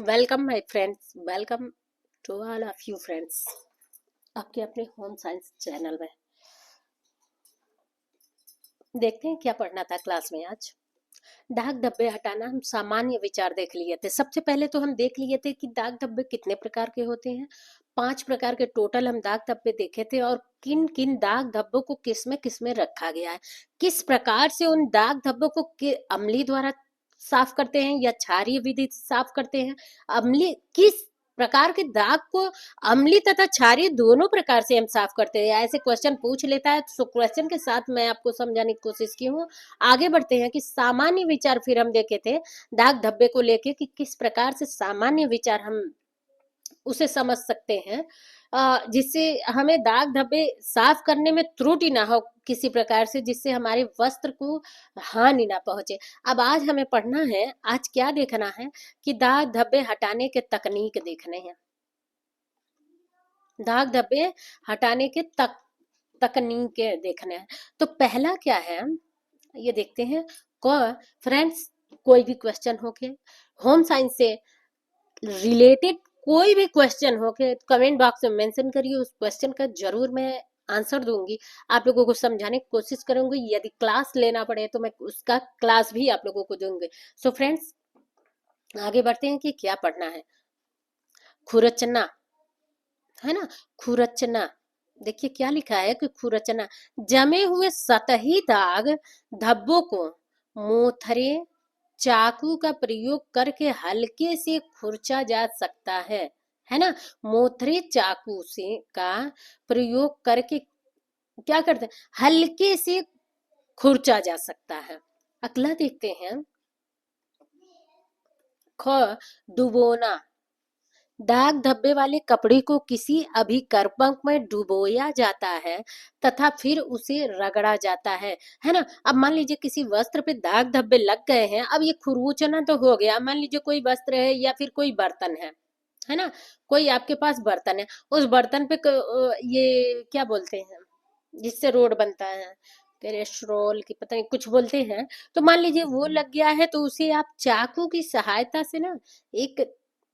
Welcome my friends, welcome to all of you friends आपके अपने home science channel में। देखते हैं क्या पढ़ना था क्लास में आज। दाग धब्बे हटाना, हम सामान्य विचार देख लिए थे। सबसे पहले तो हम देख लिए थे कि दाग धब्बे कितने प्रकार के होते हैं। 5 प्रकार के टोटल हम दाग धब्बे देखे थे, और किन किन दाग धब्बों को किस में रखा गया है, किस प्रकार से उन दाग धब्बों को अम्लीय द्वारा साफ करते हैं या क्षारीय विधि से साफ करते हैं। अम्लीय किस प्रकार के दाग को अम्लीय तथा क्षारीय दोनों प्रकार से हम साफ करते हैं, ऐसे क्वेश्चन पूछ लेता है। तो क्वेश्चन के साथ मैं आपको समझाने की कोशिश की हूँ। आगे बढ़ते हैं कि सामान्य विचार फिर हम देखे थे दाग धब्बे को लेके कि किस प्रकार से सामान्य विचार हम उसे समझ सकते हैं, जिससे हमें दाग धब्बे साफ करने में त्रुटि ना हो किसी प्रकार से, जिससे हमारे वस्त्र को हानि ना पहुंचे। अब आज हमें पढ़ना है, आज क्या देखना है कि दाग धब्बे हटाने के तकनीक देखने हैं। दाग धब्बे हटाने के तकनीक देखने हैं। तो पहला क्या है ये देखते हैं। को फ्रेंड्स, कोई भी क्वेश्चन हो के होम साइंस से रिलेटेड कोई भी क्वेश्चन हो के कमेंट बॉक्स में मेंशन करिए, उस क्वेश्चन का जरूर मैं आंसर दूंगी। आप लोगों को समझाने की कोशिश करूंगी। यदि क्लास लेना पड़े तो मैं उसका क्लास भी आप लोगों को दूंगी। सो फ्रेंड्स, आगे बढ़ते हैं कि क्या पढ़ना है। खुरचना है ना, खुरचना। देखिए क्या लिखा है कि खुरचना जमे हुए सतही दाग धब्बों को मोथरे चाकू का प्रयोग करके हल्के से खुरचा जा सकता है ना। मोथरे चाकू से का प्रयोग करके क्या करते हैं, हल्के से खुरचा जा सकता है। अगला देखते हैं। ख डुबोना, दाग धब्बे वाले कपड़े को किसी अभिकर्मक में डुबोया जाता है तथा फिर उसे रगड़ा जाता है ना। अब मान लीजिए किसी वस्त्र पे दाग धब्बे लग गए हैं। अब ये खुरचना तो हो गया। मान लीजिए कोई वस्त्र है या फिर कोई बर्तन है ना। कोई आपके पास बर्तन है, उस बर्तन पे ये क्या बोलते हैं जिससे रोड बनता है, कैरेस्ट्रोल की पता नहीं कुछ बोलते हैं। तो मान लीजिए वो लग गया है, तो उसे आप चाकू की सहायता से ना, एक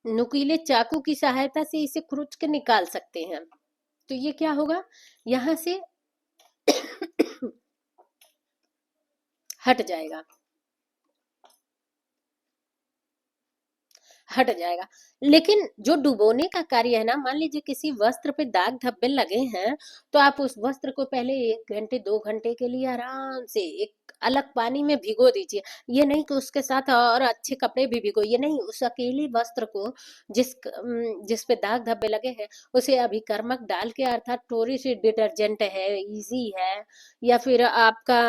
नुकीले चाकू की सहायता से इसे खुरच के निकाल सकते हैं। तो ये क्या होगा, यहां से हट जाएगा, हट जाएगा। लेकिन जो डुबोने का कार्य है ना, मान लीजिए किसी वस्त्र पे दाग धब्बे लगे हैं, तो आप उस वस्त्र को पहले 1 घंटे 2 घंटे के लिए आराम से एक अलग पानी में भिगो दीजिए। ये नहीं कि उसके साथ और अच्छे कपड़े भी भिगो, ये नहीं, उस अकेले वस्त्र को जिस पे दाग धब्बे लगे हैं उसे अभिकर्मक डाल के, अर्थात थोड़ी सी डिटर्जेंट है, इजी है, या फिर आपका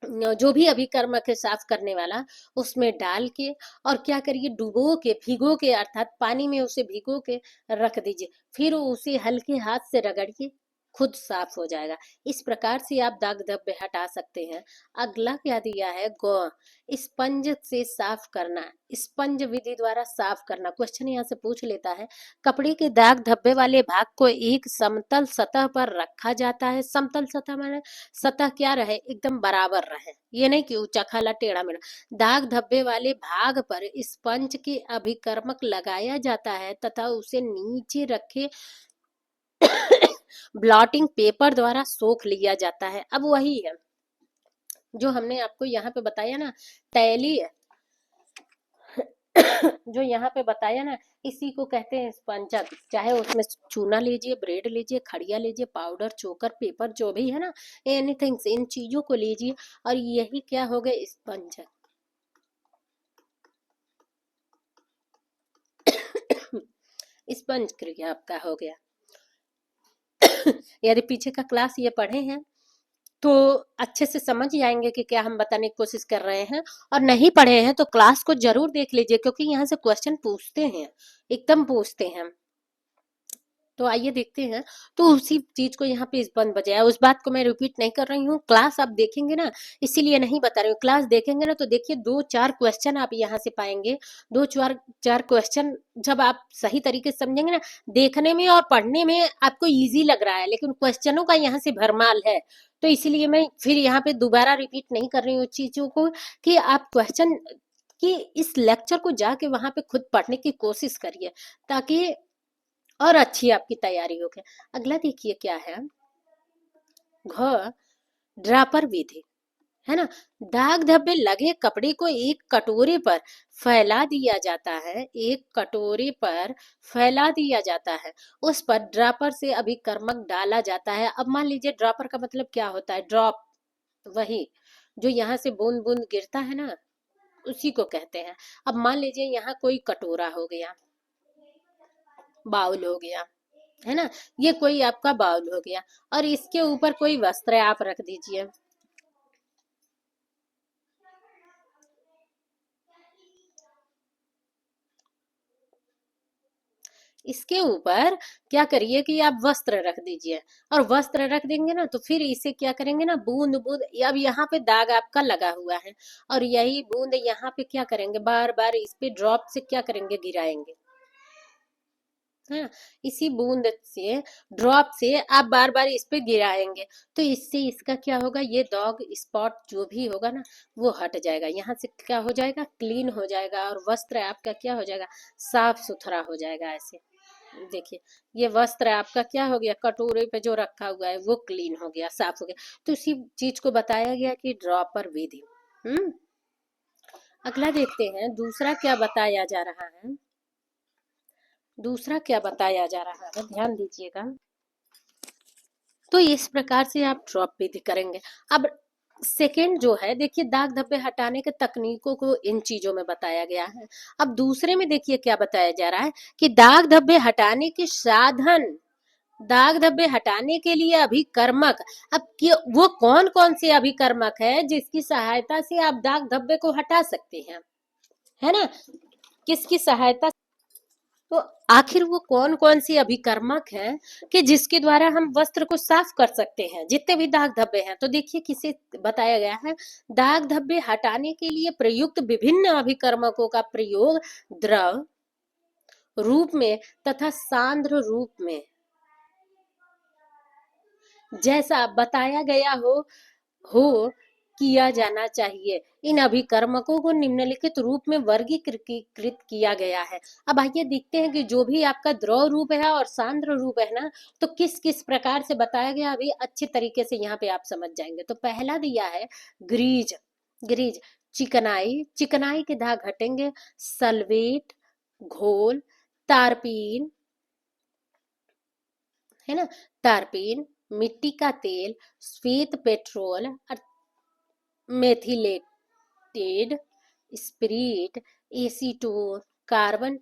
जो भी अभिकर्मक है साफ करने वाला, उसमें डाल के और क्या करिए, डुबो के भिगो के, अर्थात पानी में उसे भिगो के रख दीजिए। फिर उसे हल्के हाथ से रगड़िए, खुद साफ हो जाएगा। इस प्रकार से आप दाग धब्बे हटा सकते हैं। अगला क्या दिया है, गो स्पंज से साफ करना, स्पंज विधि द्वारा साफ करना। क्वेश्चन यहाँ से पूछ लेता है, कपड़े के दाग धब्बे वाले भाग को एक समतल सतह पर रखा जाता है। समतल सतह माने सतह क्या रहे, एकदम बराबर रहे, ये नहीं कि ऊंचा खाला टेढ़ा मेढ़ा। दाग धब्बे वाले भाग पर स्पंज के अभिकर्मक लगाया जाता है तथा उसे नीचे रखे ब्लॉटिंग पेपर द्वारा सोख लिया जाता है। अब वही है जो हमने आपको यहाँ पे बताया ना, तैली जो यहाँ पे बताया ना, इसी को कहते हैं स्पंजक। चाहे उसमें चूना लीजिए, ब्रेड लीजिए, खड़िया लीजिए, पाउडर, चोकर, पेपर, जो भी है ना, एनीथिंग, इन चीजों को लीजिए और यही क्या हो गए, स्पंजक। स्पंज क्रिया आपका हो गया। यदि पीछे का क्लास ये पढ़े हैं तो अच्छे से समझ जाएंगे कि क्या हम बताने की कोशिश कर रहे हैं। और नहीं पढ़े हैं तो क्लास को जरूर देख लीजिए, क्योंकि यहाँ से क्वेश्चन पूछते हैं, एकदम पूछते हैं। तो आइए देखते हैं। तो उसी चीज को यहाँ पे स्पंज बजाया, उस बात को मैं रिपीट नहीं कर रही हूँ। क्लास आप देखेंगे ना, इसीलिए नहीं बता रही हूँ। क्लास देखेंगे ना तो देखिए 2-4 क्वेश्चन आप यहाँ से पाएंगे। 2-4 क्वेश्चन जब आप सही तरीके से समझेंगे ना, देखने में और पढ़ने में आपको इजी लग रहा है, लेकिन क्वेश्चनों का यहाँ से भरमाल है। तो इसीलिए मैं फिर यहाँ पे दोबारा रिपीट नहीं कर रही हूँ चीजों को, कि आप क्वेश्चन कि इस लेक्चर को जाके वहां पे खुद पढ़ने की कोशिश करिए, ताकि और अच्छी आपकी तैयारी होगी। अगला देखिए क्या है, घ ड्रापर विधि, है ना। दाग धब्बे लगे कपड़े को एक कटोरे पर फैला दिया जाता है, एक कटोरे पर फैला दिया जाता है, उस पर ड्रापर से अभिकर्मक डाला जाता है। अब मान लीजिए ड्रापर का मतलब क्या होता है, ड्रॉप, वही जो यहाँ से बूंद बूंद गिरता है ना, उसी को कहते हैं। अब मान लीजिए यहाँ कोई कटोरा हो गया, बाउल हो गया, है ना, ये कोई आपका बाउल हो गया, और इसके ऊपर कोई वस्त्र आप रख दीजिए। इसके ऊपर क्या करिए कि आप वस्त्र रख दीजिए, और वस्त्र रख देंगे ना तो फिर इसे क्या करेंगे ना, बूंद बूंद, अब यहाँ पे दाग आपका लगा हुआ है, और यही बूंद यहाँ पे क्या करेंगे, बार बार इस पे ड्रॉप से क्या करेंगे, गिराएंगे, है ना। इसी बूंद से, ड्रॉप से आप बार बार इस पे गिराएंगे, तो इससे इसका क्या होगा, ये डॉग स्पॉट जो भी होगा ना वो हट जाएगा, यहाँ से क्या हो जाएगा, क्लीन हो जाएगा, और वस्त्र आपका क्या हो जाएगा, साफ सुथरा हो जाएगा। ऐसे देखिए, ये वस्त्र आपका क्या हो गया, कटोरे पे जो रखा हुआ है वो क्लीन हो गया, साफ हो गया। तो इसी चीज को बताया गया कि ड्रॉपर विधि। अगला देखते हैं दूसरा क्या बताया जा रहा है, दूसरा क्या बताया जा रहा है, ध्यान दीजिएगा। तो इस प्रकार से आप ड्रॉप विधि करेंगे। अब सेकेंड जो है, देखिए दाग धब्बे हटाने के तकनीकों को इन चीजों में बताया गया है। अब दूसरे में देखिए क्या बताया जा रहा है कि दाग धब्बे हटाने के साधन, दाग धब्बे हटाने के लिए अभिकर्मक। अब वो कौन कौन से अभिकर्मक है जिसकी सहायता से आप दाग धब्बे को हटा सकते हैं, है ना, किसकी सहायता। तो आखिर वो कौन कौन सी अभिकर्मक हैं कि जिसके द्वारा हम वस्त्र को साफ कर सकते हैं, जितने भी दाग धब्बे हैं। तो देखिए किसे बताया गया है, दाग धब्बे हटाने के लिए प्रयुक्त विभिन्न अभिकर्मकों का प्रयोग द्रव रूप में तथा सांद्र रूप में, जैसा बताया गया हो किया जाना चाहिए। इन अभिकर्मकों को निम्नलिखित रूप में वर्गीकृत किया गया है। अब आइए देखते हैं कि जो भी आपका द्रव रूप है और सांद्र रूप है ना, तो किस किस प्रकार से बताया गया, अभी अच्छे तरीके से यहाँ पे आप समझ जाएंगे। तो पहला दिया है ग्रीज, ग्रीज चिकनाई, चिकनाई के दाग हटेंगे। सल्वेट, घोल, तारपीन, है ना, तारपीन, मिट्टी का तेल, श्वेत petrol, methylated spirit, acetone, carbon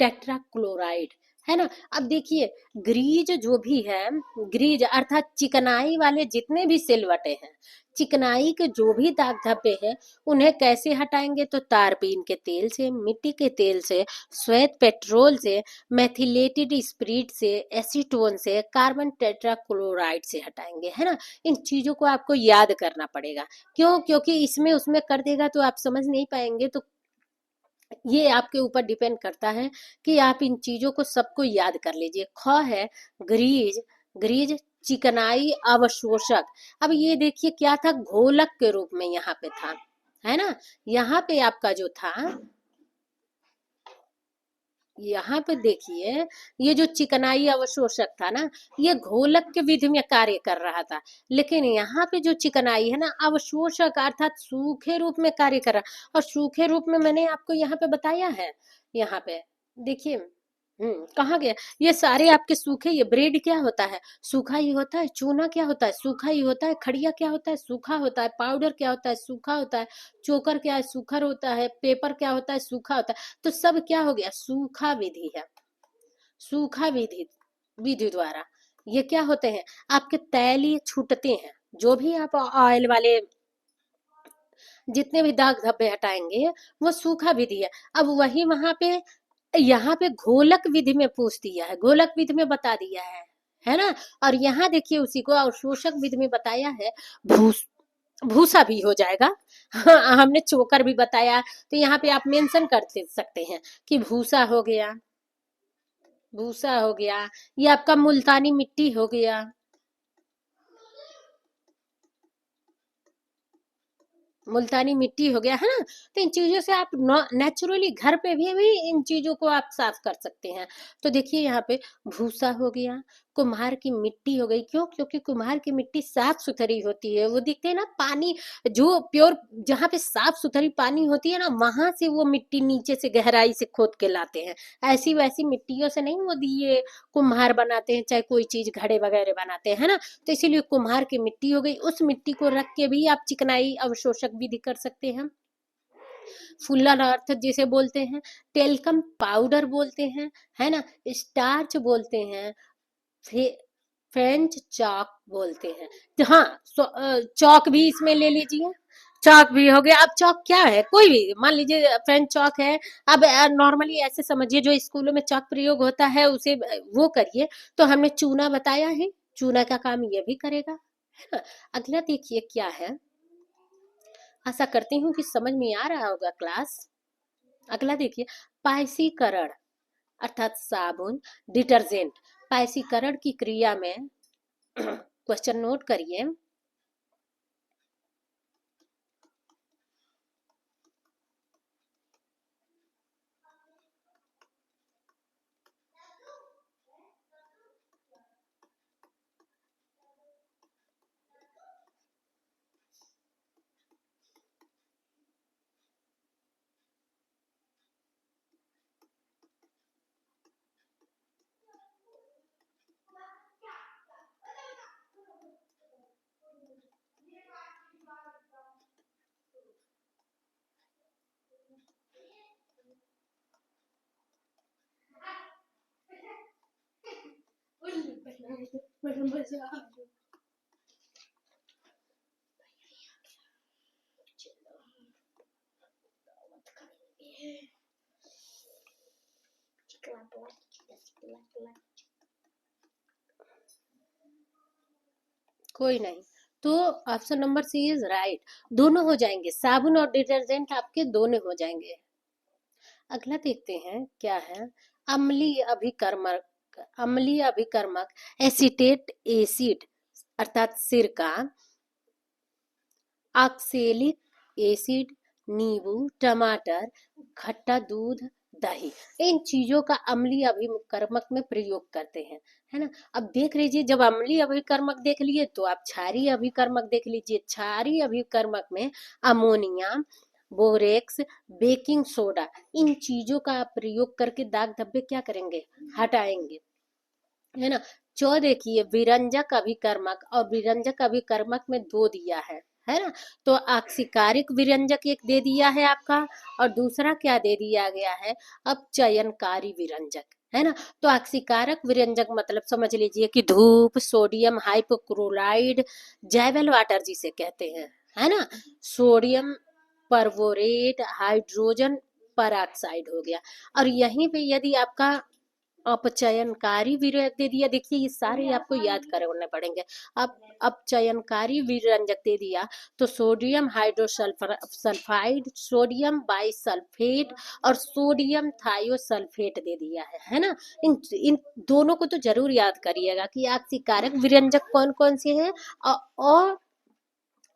tetrachloride, है ना। अब देखिए ग्रीज जो भी है, ग्रीज अर्थात चिकनाई वाले जितने भी सिलवटे हैं, चिकनाई के जो भी दाग धब्बे हैं, उन्हें कैसे हटाएंगे, तो तारपीन के तेल से, मिट्टी के तेल से, श्वेत पेट्रोल से, मेथिलेटेड स्पिरिट से, एसीटोन से, कार्बन टेट्राक्लोराइड से हटाएंगे, है ना। इन चीजों को आपको याद करना पड़ेगा। क्यों, क्योंकि इसमें उसमें कर देगा तो आप समझ नहीं पाएंगे। तो ये आपके ऊपर डिपेंड करता है कि आप इन चीजों को सबको याद कर लीजिए। ख है ग्रीज, ग्रीज चिकनाई अवशोषक। अब ये देखिए क्या था, घोलक के रूप में यहाँ पे था, है ना। यहाँ पे आपका जो था, यहाँ पे देखिए ये जो चिकनाई अवशोषक था ना, ये घोलक के विधि में कार्य कर रहा था। लेकिन यहाँ पे जो चिकनाई है ना, अवशोषक अर्थात सूखे रूप में कार्य कर रहा। और सूखे रूप में मैंने आपको यहाँ पे बताया है, यहाँ पे देखिए, कहाँ गया, ये सारे आपके सूखे। ये ब्रेड क्या होता है, सूखा ही होता है। चूना क्या होता है, सूखा ही होता है। खड़िया क्या होता है, सूखा होता है। पाउडर क्या होता है, सूखा होता है। चोकर क्या है, सूखा होता है। पेपर क्या होता है, सूखा होता है। तो सब क्या हो गया, सूखा विधि है। सूखा विधि, विधि द्वारा ये क्या होते हैं, आपके तैलीय छूटते हैं। जो भी आप ऑयल वाले जितने भी दाग धब्बे हटाएंगे, वो सूखा विधि है। अब वही वहां पे, यहाँ पे घोलक विधि में पूछ दिया है, घोलक विधि में बता दिया है ना। और यहाँ देखिए उसी को अवशोषक विधि में बताया है। भूस भूसा भी हो जाएगा। हाँ, हमने चोकर भी बताया, तो यहाँ पे आप मेंशन कर सकते हैं कि भूसा हो गया, भूसा हो गया, ये आपका मुल्तानी मिट्टी हो गया। मुल्तानी मिट्टी हो गया है ना। तो इन चीजों से आप नेचुरली घर पे भी इन चीजों को आप साफ कर सकते हैं। तो देखिए यहाँ पे भूसा हो गया, कुम्हार की मिट्टी हो गई। क्यों? क्योंकि कुम्हार की मिट्टी साफ सुथरी होती है। वो दिखते हैं ना, पानी जो प्योर, जहाँ पे साफ सुथरी पानी होती है ना, वहां से वो मिट्टी नीचे से गहराई से खोद के लाते हैं। ऐसी वैसी मिट्टियों से नहीं वो दिए कुम्हार बनाते हैं, चाहे कोई चीज घड़े वगैरह बनाते हैं ना। तो इसीलिए कुम्हार की मिट्टी हो गई, उस मिट्टी को रख के भी आप चिकनाई अवशोषक विधि कर सकते हैं। फुल्लर अर्थ जिसे बोलते हैं, टेल्कम पाउडर बोलते हैं, है ना, स्टार्च बोलते हैं, फ्रेंच चॉक बोलते हैं। तो हाँ, चौक भी इसमें ले लीजिए। चौक भी हो गया। अब चौक क्या है? कोई भी मान लीजिए फ्रेंच चौक है। अब नॉर्मली ऐसे समझिए, जो स्कूलों में चौक प्रयोग होता है उसे वो करिए। तो हमने चूना बताया है, चूना का काम ये भी करेगा, है ना। अगला देखिए क्या है, आशा करती हूँ कि समझ में आ रहा होगा क्लास। अगला देखिए, पायसीकरण अर्थात साबुन, डिटर्जेंट। पायसीकरण की क्रिया में क्वेश्चन नोट करिए। कोई नहीं। तो option number C is right. दोनों हो जाएंगे, साबुन और डिटर्जेंट आपके दोनों हो जाएंगे। अगला देखते हैं क्या है, अम्लीय अभिकर्मक। अम्लीय अभिकर्मक एसीटेट एसिड अर्थात सिरका, ऑक्सेलिक एसिड, नींबू, टमाटर, खट्टा दूध, दही, इन चीजों का अम्लीय अभिकर्मक में प्रयोग करते हैं, है ना। अब देख लीजिए, जब अम्लीय अभिकर्मक देख लिए तो आप क्षारीय अभिकर्मक देख लीजिए। क्षारीय अभिकर्मक में अमोनिया, बोरेक्स, बेकिंग सोडा, इन चीजों का आप प्रयोग करके दाग धब्बे क्या करेंगे? हटाएंगे, है ना। देखिए, विरंजक अभिकर्मक और विरंजक अभिकर्मक में दो दिया है ना। तो आक्सीकारिक विरंजक एक दे दिया है आपका, और दूसरा क्या दे दिया गया है? अपचयनकारी विरंजक, है ना। तो आक्सीकारक विरंजक मतलब समझ लीजिए कि धूप, सोडियम हाइपोक्लोराइड, जैवल वाटर जिसे कहते हैं, है ना, सोडियम परबोरेट, हाइड्रोजन परऑक्साइड हो गया। और यहीं पे यदि आपका अपचयनकारी विरंजक दे दिया, देखिए ये सारे आपको याद करने पड़ेंगे। अब अपचयनकारी विरंजक दे दिया तो सोडियम हाइड्रोसल्फाइड, सोडियम बाइसल्फेट और सोडियम थायोसल्फेट दे दिया है ना। इन दोनों को तो जरूर याद करिएगा कि आक्सीकारक विरंजक कौन कौन से हैं और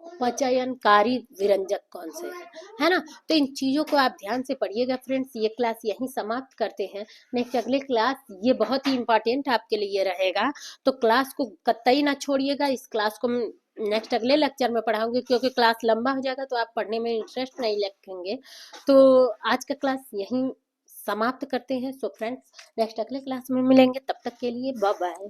अपचयनकारी विरंजक कौन से है ना। तो इन चीजों को आप ध्यान से पढ़िएगा फ्रेंड्स। ये क्लास यहीं समाप्त करते हैं। नेक्स्ट अगले क्लास ये बहुत ही इंपॉर्टेंट आपके लिए रहेगा, तो क्लास को कतई ना छोड़िएगा। इस क्लास को नेक्स्ट अगले लेक्चर में पढ़ाऊंगी, क्योंकि क्लास लंबा हो जाएगा तो आप पढ़ने में इंटरेस्ट नहीं रखेंगे। तो आज का क्लास यहीं समाप्त करते हैं। सो फ्रेंड्स, नेक्स्ट अगले क्लास में मिलेंगे, तब तक के लिए बाय बाय।